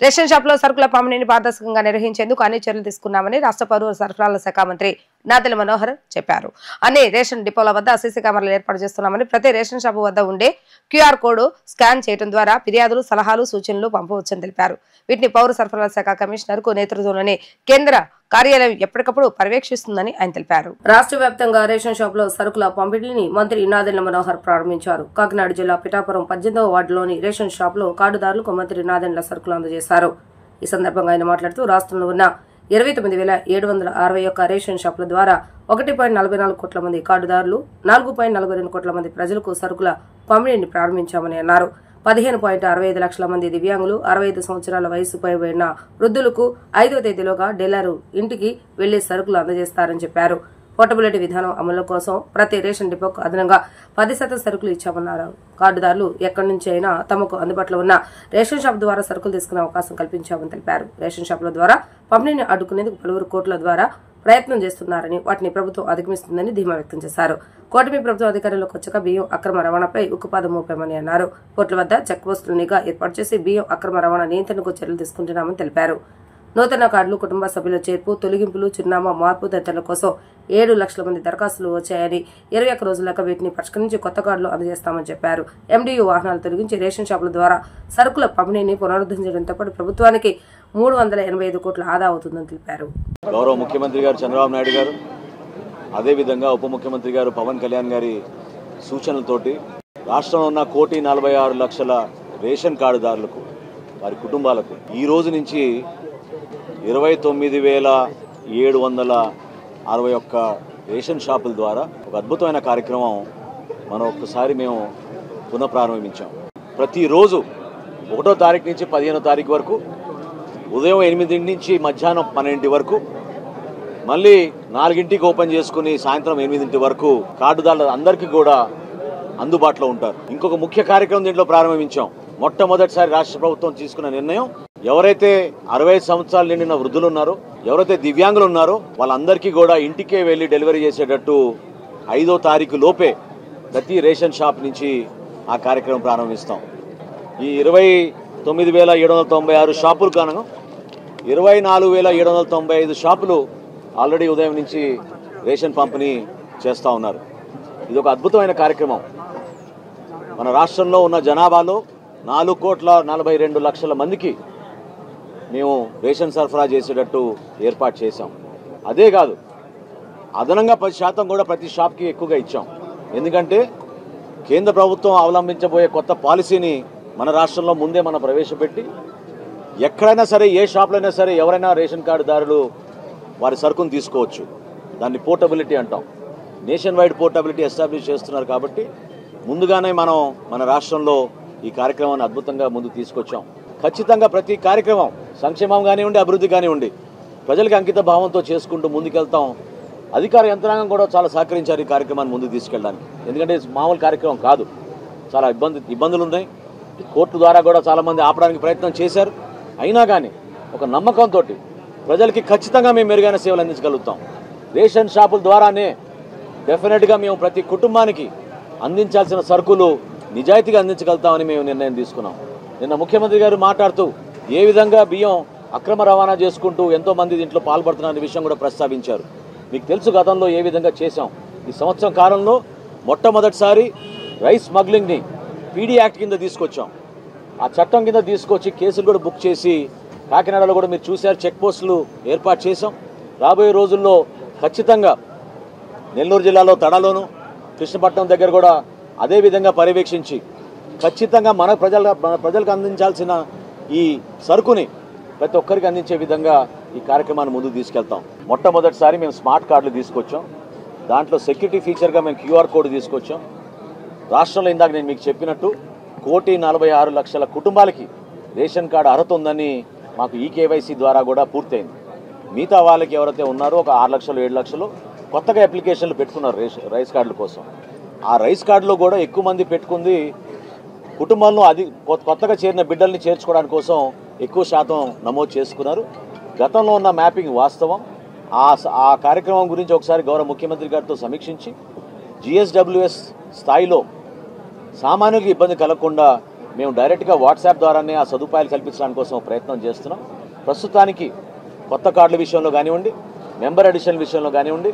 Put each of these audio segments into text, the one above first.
Ration షాపులో సరుకుల పంపిణీని పారదర్శకంగా నిర్వహించేందుకు అన్ని చర్యలు తీసుకున్నామని రాష్ట్ర పౌర సరఫరాల శాఖ మంత్రి నాదెళ్ల మనోహర్ చెప్పారు. అన్ని రేషన్ డిపోల వద్ద సీసీ కెమెరాలు ఏర్పాటు చేస్తున్నామని, ప్రతి రేషన్ షాపు వద్ద ఉండే క్యూఆర్ కోడ్ స్కాన్ చేయడం ద్వారా ఫిర్యాదులు, సలహాలు, సూచనలు పంపవచ్చని తెలిపారు. వీటిని పౌర సరఫరాల శాఖ కమిషనర్ కు నేతృత్వంలోని కేంద్ర కార్యాలయం ఎప్పటికప్పుడు పర్యవేక్షిస్తుందని ఆయన తెలిపారు. రాష్ట్ర వ్యాప్తంగా రేషన్ షాపులో సరుకుల పంపిణీని మంత్రి నాదెళ్ల మనోహర్ ప్రారంభించారు. కాకినాడ జిల్లా పిఠాపురం 18వ వార్డులోని రేషన్ షాపులో కార్డుదారులకు మంత్రి నాదెళ్ల సరుకులు అందజేశారు. ఈ సందర్భంగా ఆయన మాట్లాడుతూ రాష్ట్రంలో ఉన్న 29,761 రేషన్ షాపుల ద్వారా 1.44 కోట్ల మంది కార్డుదారులు, 4.42 కోట్ల మంది ప్రజలకు సరుకుల పంపిణీని ప్రారంభించామని అన్నారు. 15.65 లక్షల మంది దివ్యాంగులు, 65 సంవత్సరాల వయసు పైబడిన వృద్ధులకు 5వ తేదీలోగా డీలరు ఇంటికి వెళ్లి సరుకులు అందజేస్తారని చెప్పారు. పోర్టబిలిటీ విధానం అమలు కోసం ప్రతి రేషన్ డిపోకు అదనంగా 10% సరుకులు ఇచ్చామన్నారు. కార్డుదారులు ఎక్కడి నుంచి అయినా తమకు అందుబాటులో ఉన్న రేషన్ షాప్ ద్వారా సరుకులు తీసుకునే అవకాశం కల్పించామని తెలిపారు. రేషన్ షాపుల ద్వారా పంపిణీని అడ్డుకునేందుకు పలువురు కోర్టుల ద్వారా ప్రయత్నం చేస్తున్నారని, వాటిని ప్రభుత్వం అధిగమిస్తుందని ధీమా వ్యక్తం చేశారు. కూటమి ప్రభుత్వం అధికారంలోకి వచ్చాక బియ్యం అక్రమ రవాణాపై ఉక్కుపాదం మోపామని అన్నారు. పోర్టుల వద్ద చెక్ పోస్టులు నిఘా ఏర్పాటు చేసి బియ్యం అక్రమ రవాణా నియంత్రణకు చర్యలు తీసుకుంటున్నామని తెలిపారు. నూతన కార్డులు, కుటుంబ సభ్యుల చేర్పు, తొలగింపులు, చిరునామా మార్పు తదితరుల కోసం 7 లక్షల మంది దరఖాస్తులు వచ్చాయని, 21 రోజులకు వీటిని పరిష్కరించి కొత్త కార్డులు అందజేస్తామని చెప్పారు. ఎండియు వాహనాలు తొలగించి రేషన్ షాపుల ద్వారా సరుకుల పంపిణీని పునరుద్ధరించడంతో పాటు ప్రభుత్వానికి 385 కోట్ల ఆదా అవుతుందని తెలిపారు. గౌరవ ముఖ్యమంత్రి గారు చంద్రబాబు నాయుడు గారు, అదేవిధంగా ఉప ముఖ్యమంత్రి గారు పవన్ కళ్యాణ్ గారి సూచనలతోటి రాష్ట్రంలో ఉన్న 1,46,00,000 రేషన్ కార్డుదారులకు, వారి కుటుంబాలకు ఈ రోజు నుంచి 29,761 రేషన్ షాపుల ద్వారా ఒక అద్భుతమైన కార్యక్రమం మనం ఒక్కసారి మేము పునఃప్రారంభించాం. ప్రతిరోజు 1వ తారీఖు నుంచి 15వ తారీఖు వరకు ఉదయం 8 నుంచి మధ్యాహ్నం 12 వరకు, మళ్ళీ 4ంటికి ఓపెన్ చేసుకుని సాయంత్రం 8 వరకు కార్డుదారులు అందరికీ కూడా అందుబాటులో ఉంటారు. ఇంకొక ముఖ్య కార్యక్రమం దీంట్లో ప్రారంభించాం. మొట్టమొదటిసారి రాష్ట్ర ప్రభుత్వం తీసుకున్న నిర్ణయం, ఎవరైతే 65 సంవత్సరాలు నిండిన వృద్ధులు ఉన్నారో, ఎవరైతే దివ్యాంగులు ఉన్నారో వాళ్ళందరికీ కూడా ఇంటికే వెళ్ళి డెలివరీ చేసేటట్టు 5వ తారీఖు లోపే ప్రతి రేషన్ షాప్ నుంచి ఆ కార్యక్రమం ప్రారంభిస్తాం. ఈ 29,796 షాపులు కాను 24,795 షాపులు ఆల్రెడీ ఉదయం నుంచి రేషన్ పంపిణీ చేస్తూ ఉన్నారు. ఇది ఒక అద్భుతమైన కార్యక్రమం. మన రాష్ట్రంలో ఉన్న జనాభాలో 4,42,00,000 మందికి మేము రేషన్ సరఫరా చేసేటట్టు ఏర్పాటు చేశాం. అదే కాదు, అదనంగా 10% కూడా ప్రతి షాప్కి ఎక్కువగా ఇచ్చాం. ఎందుకంటే కేంద్ర ప్రభుత్వం అవలంబించబోయే కొత్త పాలసీని మన రాష్ట్రంలో ముందే మనం ప్రవేశపెట్టి, ఎక్కడైనా సరే, ఏ షాప్లో అయినా సరే ఎవరైనా రేషన్ కార్డుదారులు వారి సరుకును తీసుకోవచ్చు. దాన్ని పోర్టబిలిటీ అంటాం. నేషన్ వైడ్ పోర్టబిలిటీ ఎస్టాబ్లిష్ చేస్తున్నారు. కాబట్టి ముందుగానే మనం మన రాష్ట్రంలో ఈ కార్యక్రమాన్ని అద్భుతంగా ముందు తీసుకొచ్చాం. ఖచ్చితంగా ప్రతి కార్యక్రమం సంక్షేమం కానివ్వండి, అభివృద్ధి కానివ్వండి, ప్రజలకు అంకిత భావంతో చేసుకుంటూ ముందుకెళ్తాం. అధికార యంత్రాంగం కూడా చాలా సహకరించారు ఈ కార్యక్రమాన్ని ముందుకు తీసుకెళ్ళడానికి. ఎందుకంటే మామూలు కార్యక్రమం కాదు, చాలా ఇబ్బందులు ఉన్నాయి. కోర్టు ద్వారా కూడా చాలామంది ఆపడానికి ప్రయత్నం చేశారు. అయినా కానీ ఒక నమ్మకంతో ప్రజలకి ఖచ్చితంగా మేము మెరుగైన సేవలు అందించగలుగుతాం. రేషన్ షాపుల ద్వారానే డెఫినెట్గా మేము ప్రతి కుటుంబానికి అందించాల్సిన సరుకులు నిజాయితీగా అందించగలుగుతామని మేము నిర్ణయం తీసుకున్నాం. నిన్న ముఖ్యమంత్రి గారు మాట్లాడుతూ ఏ విధంగా బియ్యం అక్రమ రవాణా చేసుకుంటూ ఎంతోమంది దీంట్లో పాల్పడుతున్న విషయం కూడా ప్రస్తావించారు. మీకు తెలుసు గతంలో ఏ విధంగా చేశాం. ఈ సంవత్సరం కాలంలో మొట్టమొదటిసారి రైస్ స్మగ్లింగ్ని పీడీ యాక్ట్ కింద తీసుకొచ్చాం. ఆ చట్టం కింద తీసుకొచ్చి కేసులు కూడా బుక్ చేసి కాకినాడలో కూడా మీరు చూశారు, చెక్ పోస్టులు ఏర్పాటు చేశాం. రాబోయే రోజుల్లో ఖచ్చితంగా నెల్లూరు జిల్లాలో తడలోను, కృష్ణపట్నం దగ్గర కూడా అదే విధంగా పర్యవేక్షించి ఖచ్చితంగా మన ప్రజలకు అందించాల్సిన ఈ సరుకుని ప్రతి ఒక్కరికి అందించే విధంగా ఈ కార్యక్రమాన్ని ముందుకు తీసుకెళ్తాం. మొట్టమొదటిసారి మేము స్మార్ట్ కార్డులు తీసుకొచ్చాం. దాంట్లో సెక్యూరిటీ ఫీచర్గా మేము క్యూఆర్ కోడ్ తీసుకొచ్చాం. రాష్ట్రంలో ఇందాక నేను మీకు చెప్పినట్టు 1,46,00,000 కుటుంబాలకి రేషన్ కార్డు అర్హత ఉందని మాకు ఈ కేవైసీ ద్వారా కూడా పూర్తయింది. మిగతా వాళ్ళకి ఎవరైతే ఉన్నారో ఒక 6 లక్షలు 7 లక్షలు కొత్తగా అప్లికేషన్లు పెట్టుకున్నారు రైస్ కార్డుల కోసం. ఆ రైస్ కార్డులో కూడా ఎక్కువ మంది పెట్టుకుంది కుటుంబంలో కొత్తగా చేరిన బిడ్డల్ని చేర్చుకోవడానికి కోసం ఎక్కువ శాతం నమోదు చేసుకున్నారు. గతంలో ఉన్న మ్యాపింగ్ వాస్తవం. ఆ కార్యక్రమం గురించి ఒకసారి గౌరవ ముఖ్యమంత్రి గారితో సమీక్షించి GSWS స్థాయిలో సామాన్యులకు ఇబ్బంది కలగకుండా మేము డైరెక్ట్గా వాట్సాప్ ద్వారానే ఆ సదుపాయాలు కల్పించడానికి కోసం ప్రయత్నం చేస్తున్నాం. ప్రస్తుతానికి కొత్త కార్డుల విషయంలో కానివ్వండి, మెంబర్ అడిషన్ విషయంలో కానివ్వండి,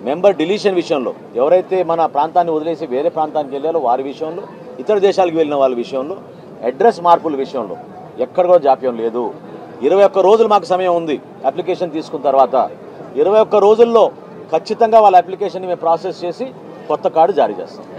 మెంబర్ డిలీషన్ విషయంలో ఎవరైతే మన ప్రాంతాన్ని వదిలేసి వేరే ప్రాంతానికి వెళ్ళాలో వారి విషయంలో, ఇతర దేశాలకు వెళ్ళిన వాళ్ళ విషయంలో, అడ్రస్ మార్పుల విషయంలో ఎక్కడ కూడా జాప్యం లేదు. 21 రోజులు మాకు సమయం ఉంది. అప్లికేషన్ తీసుకున్న తర్వాత 21 రోజుల్లో ఖచ్చితంగా వాళ్ళ అప్లికేషన్ని మేము ప్రాసెస్ చేసి కొత్త కార్డు జారీ చేస్తాం.